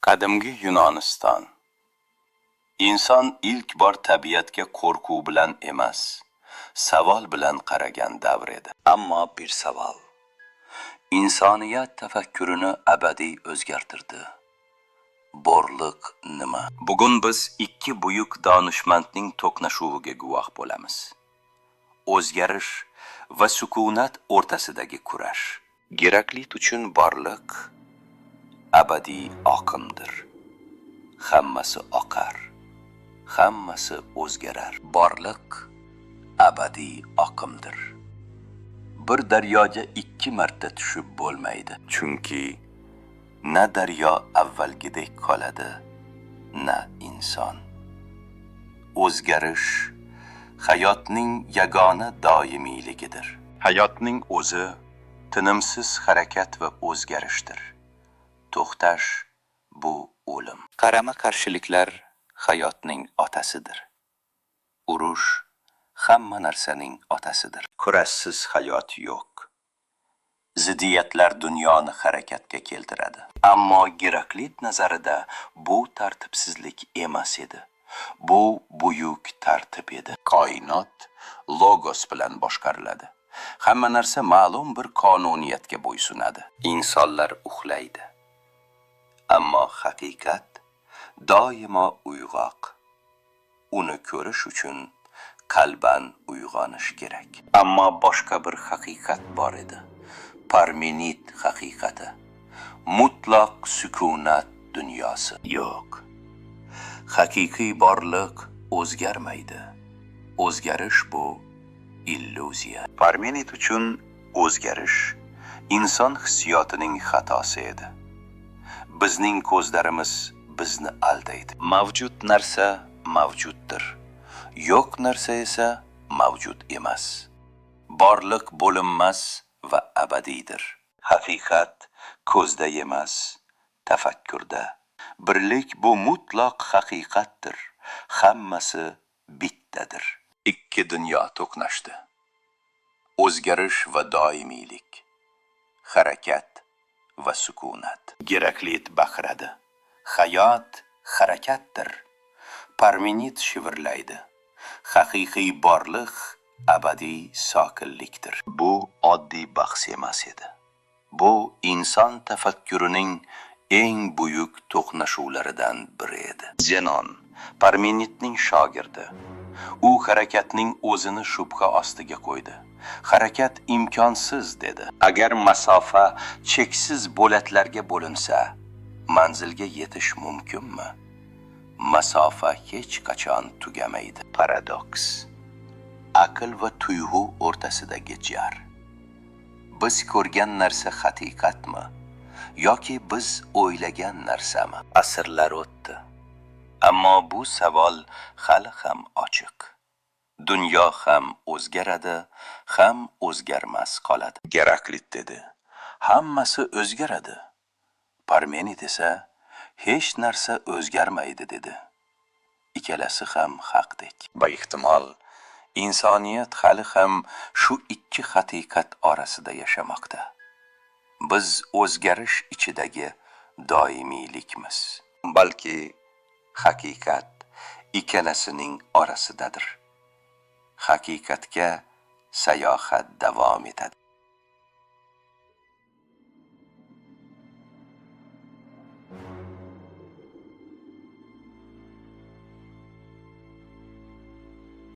Qadimgi Yunoniston. Inson ilk bor tabiatga qo'rquv bilan emas, savol bilan qaragan davr edi. Ammo bir savol insoniyat tafakkurini abadiy o'zgartirdi. Borliq nima? Bugun biz ikki buyuk donishmandning to'qnashuviga guvoh bo'lamiz. O'zgarish va sukunat o'rtasidagi kurash. Geraklit uchun borliq abadiy oqimdir. Hammasi oqar, hammasi o'zgarar. Borliq abadiy oqimdir. Bir daryoga ikki marta tushib bo'lmaydi. Chunki na daryo avvalgidek qoladi, na inson. O'zgarish hayotning yagona doimiyligidir. Hayotning o'zi tinimsiz harakat va o'zgarishdir. To'xtash bu o'lim. Qarama-qarshiliklar hayotning otasidir. Urush hamma narsaning otasidir. Kurashsiz hayot yo'q. Ziddiyatlar dunyoni harakatga keltiradi. Ammo Geraklit nazarida bu tartibsizlik emas edi. Bu buyuk tartib edi. Koinot logos bilan boshqariladi. Hamma narsa ma'lum bir qonuniyatga bo'ysunadi. Insonlar uxlaydi. Ammo haqiqat doimo uyg'oq. Uni ko'rish uchun qalban uyg'onish kerak. Ammo boshqa bir haqiqat bor edi. Parmenid haqiqati. Mutlaq sukunat dunyosi. Yo'q. Haqiqiy borliq o'zgarmaydi. O'zgarish bu illyuziya. Parmenid uchun o'zgarish inson hissiyotining xatosi edi. Bizning ko'zlarimiz bizni aldaydi. Mavjud narsa mavjuddir. Yo'q narsa esa mavjud emas. Borliq bo'linmas va abadiydir. Haqiqat ko'zda emas, tafakkurda. Birlik bu mutlaq haqiqatdir. Hammasi bittadir. Ikki dunyo to'qnashdi. O'zgarish va doimiylik. Harakat va sukunat. Geraklit baqiradi. Hayot harakatdir. Parmenid shivirlaydi. Haqiqiy borliq abadiy sokinlikdir. Bu oddiy bahs emas edi. Bu inson tafakkurining eng buyuk to'qnashuvlaridan biri edi. Zenon, Parmenidning shogirdi. U harakatning o'zini shubha ostiga qo'ydi. Harakat imkonsiz dedi. Agar masofa cheksiz bo'latlarga bo'linsa, manzilga yetish mumkinmi? Masofa hech qachon tugamaydi. Paradoks. Aql va tuyg'u o'rtasidagi jar. Biz ko'rgan narsa haqiqatmi yoki biz o'ylagan narsami? Asrlar o'tdi. Ammo bu savol hali ham ochiq. Dunyo ham o'zgaradi, ham o'zgarmas qoladi. Geraklit dedi. Hammasi o'zgaradi. Parmenid esa hech narsa o'zgarmaydi dedi. Ikkalasi ham haqdek. Va ehtimol insoniyat hali ham shu ikki haqiqat orasida yashamoqda. Biz o'zgarish ichidagi doimiylikmiz. Balki haqiqat ikkalasining orasidadir. Haqiqatga sayohat davom etadi.